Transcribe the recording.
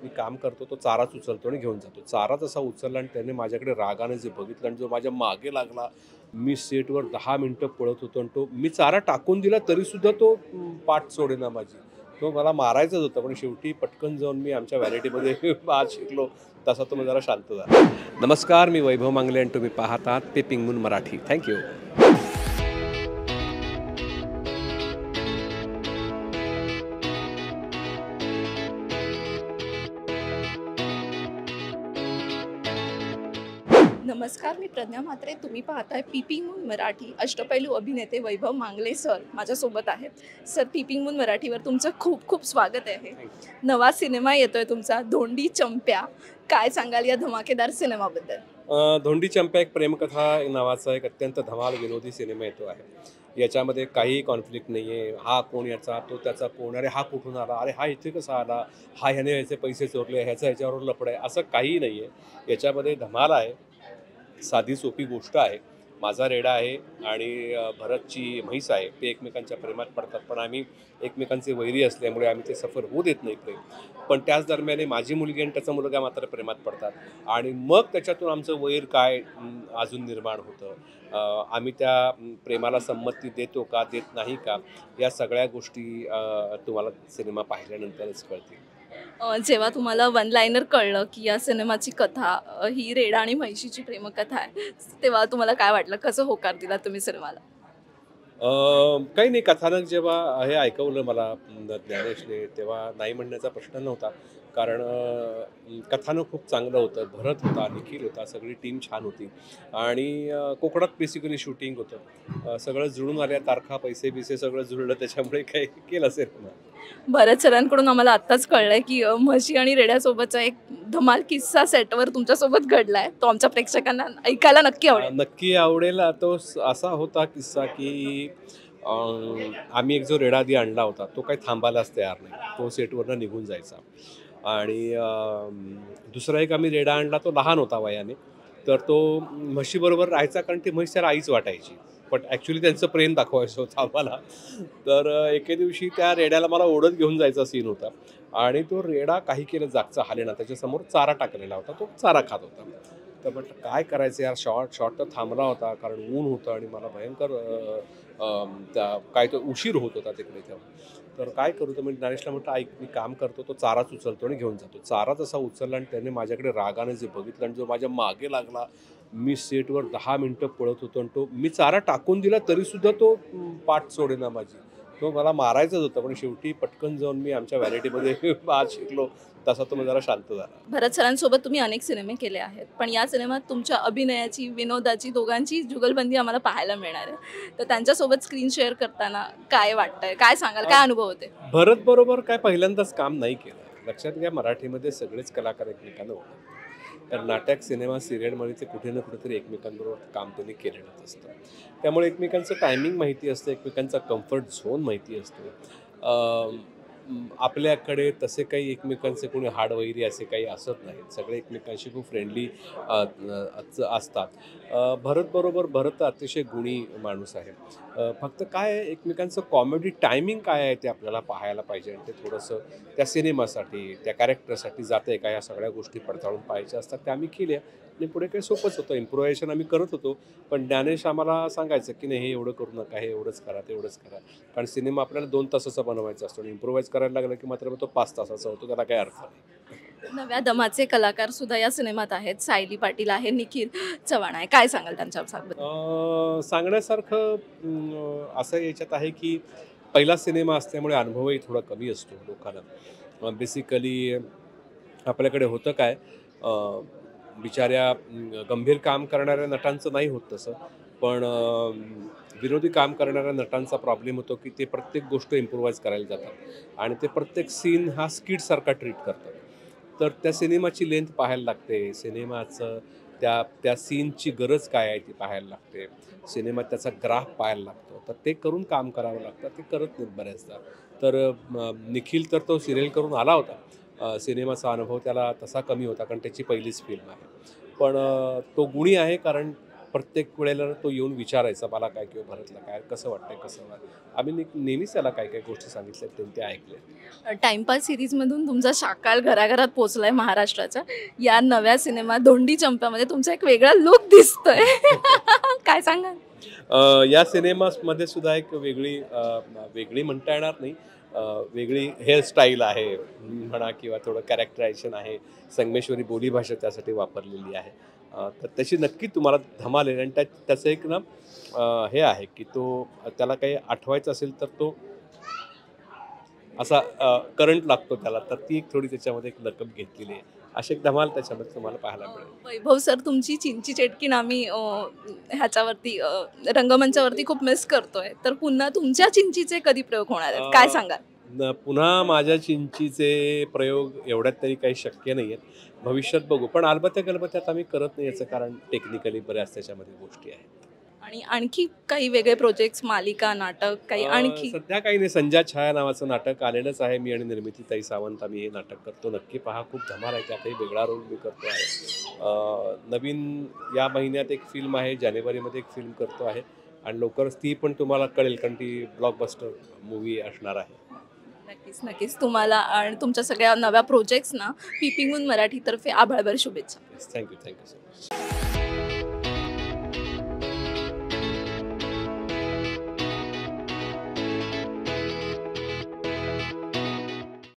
मी काम करतो तो चाराच उचलतो आणि घेऊन जातो. चारा जसा उचलला आणि त्याने माझ्याकडे रागाने जे बघितलं आणि जो माझ्या मागे लागला, मी सीटवर 10 मिनिटं पळत होतो आणि तो मी चारा टाकून दिला तरीसुद्धा तो पाठ सोडेना माझी. तो मला मारायचाच होता, पण शेवटी पटकन जाऊन मी आमच्या व्हॅनिटीमध्ये आज शिकलो, तसा तो जरा शांत झाला. नमस्कार, मी वैभव मांगले आणि तुम्ही पाहतात peeping moon Marathi. Thank you. नमस्कार, मी प्रज्ञा म्हात्रे. तुम्ही पाहताय पीपिंग मून मराठी. अष्टपैलू अभिनेते वैभव मांगले सर माझ्यासोबत आहेत. सर, पीपिंग मून मराठीवर तुमचं खूप खूप स्वागत आहे. नवा सिनेमा येतोय तुमचा, धोंडी चंप्या. काय सांगाल या धमाकेदार सिनेमाबद्दल? धोंडी चंप्या एक प्रेमकथा नावाचा एक अत्यंत धमाल विनोदी सिनेमा येतो आहे. याच्यामध्ये काही कॉन्फ्लिक्ट नाही आहे. हा कोण याचा, तो त्याचा कोण, अरे हा कुठून आला, अरे हा इथे कसा आला, हा ह्याने ह्याचे पैसे चोरले, ह्याचं ह्याच्यावर लफड आहे, असं काही नाही आहे. याच्यामध्ये धमाल आहे. साधी सोपी गोष्ट आहे. माझा रेडा आहे आणि भरतची म्हैस आहे. ते एकमेकांच्या प्रेमात पडतात, पण आम्ही एकमेकांचे वैरी असल्यामुळे आम्ही ते सफर होऊ देत नाही प्रेम. पण त्याच दरम्यान माझी मुलगी आणि त्याचा मुलगा मात्र प्रेमात पडतात आणि मग त्याच्यातून आमचं वैर काय अजून निर्माण होतं. आम्ही त्या प्रेमाला संमती देतो का, देत नाही का, या सगळ्या गोष्टी तुम्हाला सिनेमा पाहिल्यानंतरच कळतील. जेव्हा तुम्हाला वन लाईनर कळलं की या सिनेमाची कथा ही रेडा आणि म्हैशीची प्रेमकथा आहे, तेव्हा तुम्हाला काय वाटलं? कसं होकार दिला तुम्ही सिनेमाला? काही नाही, कथानक जेव्हा हे ऐकवलं मला ज्ञानेशने, तेव्हा नाही म्हणण्याचा प्रश्न नव्हता. कारण कथानक खूप चांगलं होतं. भरत होता, निखिल होता, सगळी टीम छान होती आणि कोकणात बेसिकली शूटिंग होतं. सगळं जुळून आल्या, तारखा, पैसे-बिसे सगळं जुळलं, त्याच्यामुळे काही केलं सिनेमा. बऱ्याच सरांकडून आम्हाला आत्ताच कळलंय की म्हशी आणि रेड्यासोबतचा एक धमाल किस्सा सेटवर तुमच्यासोबत घडलाय. तो आमच्या प्रेक्षकांना ऐकायला नक्की आवडेल. नक्की आवडेल. तो असा होता किस्सा की आम्ही एक जो रेडा आधी आणला होता, तो काही थांबायलाच तयार नाही. तो सेटवरनं निघून जायचा आणि दुसरा एक आम्ही रेडा आणला, तो लहान होता वयाने. तर तो म्हशीबरोबर राहायचा, कारण ती म्हैस त्याला आईच वाटायची. पण ॲक्च्युली त्यांचं प्रेम दाखवायचं होतं आम्हाला. तर एके दिवशी त्या रेड्याला मला ओढत घेऊन जायचा सीन होता आणि तो रेडा काही केलं जागचा हालेना. त्याच्यासमोर चारा टाकलेला होता, तो चारा खात होता. तर म्हटलं काय करायचं यार, शॉर्ट तर थांबला होता, कारण ऊन होतं आणि मला भयंकर काय तो उशीर होत होता तिकडे तेव्हा. तर काय करू, तर मी ज्ञानेशला म्हटलं, ऐक मी काम करतो तो चाराच उचलतो आणि घेऊन जातो. चारा जसा उचलला आणि त्याने माझ्याकडे रागाने जे बघितलं आणि जो माझ्या मागे लागला, मी सीटवर 10 मिनिटं पळत होतो आणि तो मी चारा टाकून दिला तरीसुद्धा तो पाठ सोडेना माझी. तो मला मारायचाच होता, पण शेवटी पटकन जाऊन मी आमच्या व्हॅनिटीमध्ये आज शिकलो, तसा तो जरा शांत झाला. भरत सरांसोबत तुम्ही अनेक सिनेमे केले आहेत, पण या सिनेमात तुमच्या अभिनयाची, विनोदाची, दोघांची जुगलबंदी आम्हाला पाहायला मिळणार आहे. तर त्यांच्यासोबत स्क्रीन शेअर करताना काय वाटतंय? काय सांगाल? काय अनुभव होते? भरत बरोबर काय पहिल्यांदाच काम नाही केलं. लक्षात घ्या, मराठीमध्ये सगळेच कलाकार एकमेकांना ओळखतात. तर नाटक, सिनेमा, सिरियलमध्ये ते कुठे ना कुठेतरी एकमेकांबरोबर काम त्यांनी केलेलंच असतं. त्यामुळे एकमेकांचं टायमिंग माहिती असतं, एकमेकांचा कम्फर्ट झोन माहिती असतो. आपल्याकडे तसे काही एकमेकांचे कोणी हाडवैरी असे काही असत नाहीत. सगळे एकमेकांशी खूप फ्रेंडली असतात. भरत अतिशय गुणी माणूस आहे. फक्त काय आहे, एकमेकांचं कॉमेडी टायमिंग काय आहे ते आपल्याला पाहायला पाहिजे आणि ते थोडंसं त्या सिनेमासाठी, त्या कॅरेक्टरसाठी जातं आहे का, या सगळ्या गोष्टी पडताळून पाहायच्या असतात. त्या आम्ही केल्या आणि पुढे काही सोपंच होतं. इम्प्रोव्हायझेशन आम्ही करत होतो, पण ज्ञानेश आम्हाला सांगायचं की नाही, हे एवढं करू नका, हे एवढंच करा, तेवढंच करा. कारण सिनेमा आपल्याला 2 तासाचा बनवायचा असतो आणि इम्प्रोव्हाइज करायला लागलं की मात्र मग तो 5 तासाचा होतो. त्याला काही अर्थ नाही. नव्या दमाचे कलाकार सुद्धा या सिनेमात आहेत. सायली पाटील आहे, निखिल चव्हाण आहे. काय सांगाल त्यांच्याबद्दल? सांगण्यासारखं असं याच्यात आहे की पहिला सिनेमा असल्यामुळे अनुभवही थोडा कमी असतो लोकांना. बेसिकली आपल्याकडे होतं काय, बिचाऱ्या गंभीर काम करणाऱ्या नटांचं नाही होत तसं, पण विरोधी काम करणाऱ्या नटांचा प्रॉब्लेम होतो की ते प्रत्येक गोष्ट इम्प्रोव्हाइज करायला जातात आणि ते प्रत्येक सीन हा स्किटसारखा ट्रीट करतात. तर त्या सिनेमाची लेंथ पाहायला लागते, सिनेमाचं त्या त्या सीनची गरज काय आहे ती पाहायला लागते, सिनेमात त्याचा ग्राफ पाहायला लागतो. तर ते करून काम करावं लागतं, ते करत नाहीत बऱ्याचदा. तर निखिल तर तो सिरियल करून आला होता. सिनेमाचा अनुभव त्याला तसा कमी होता, कारण त्याची पहिलीच फिल्म आहे. पण तो गुणी आहे, कारण प्रत्येक वेळेला तो येऊन विचारायचा मला काय किंवा भरतला काय कसं वाटतंय कसं आम्ही नेहमीच त्याला काय काय गोष्टी सांगितल्या ते ऐकले. टाइमपास सिरीजमधून तुमचा शाकाल घराघरात पोचलाय महाराष्ट्राच्या. या नव्या सिनेमा धोंडी चंपामध्ये तुमचा एक वेगळा लुक दिसतोय. काय सांगाल? या सिनेमामध्ये सुद्धा एक वेगळी म्हणता येणार नाही, वेगळी हेअरस्टाईल आहे म्हणा किंवा थोडं कॅरेक्टरायझेशन आहे. संगमेश्वरी बोलीभाषा त्यासाठी वापरलेली आहे. तर त्याची नक्की तुम्हाला धमाल आहे. आणि त्याचं एक ना हे आहे की तो त्याला काही आठवायचं असेल तर तो असा करंट लागतो त्याला, तर ती एक थोडी त्याच्यामध्ये एक लकब घेतलेली आहे. अशी एक धमाल त्याच्यामध्ये तुम्हाला पाहायला मिळेल. वैभव सर, तुमची चिंची चेटकीण आम्ही ह्याच्यावरती रंगमंचावरती खूप मिस करतोय. तर पुन्हा तुमच्या चिंचीचे कधी प्रयोग होणार आहेत, काय सांगाल? पुन्हा माझ्या चिंचीचे प्रयोग एवढ्यात तरी काही शक्य नाही आहेत. भविष्यात बघू, पण अलबत्या गलबत्यात आम्ही करत नाही याचं कारण टेक्निकली बऱ्याच त्याच्यामध्ये गोष्टी आहेत. आणि आणखी काही वेगळे प्रोजेक्ट्स, मालिका, नाटक काही आणखी? सध्या काही नाही. संध्या छाया नावाचं नाटक आलेलंच आहे. मी आणि निर्मितीताई सावंत आम्ही हे नाटक करतो. नक्की पहा, खूप धमाल आहे. त्यातही वेगळा रोल मी करतो आहे. नवीन या महिन्यात एक फिल्म आहे, जानेवारीमध्ये एक फिल्म करतो आहे आणि लवकरच ती पण तुम्हाला कळेल, कारण ती ब्लॉकबस्टर मूवी असणार आहे. नक्कीच नक्कीच. तुम्हाला आणि तुमच्या सगळ्या नव्या प्रोजेक्ट्सना पीपिंग मून मराठीतर्फे आभाळभर शुभेच्छा. Thank you so much.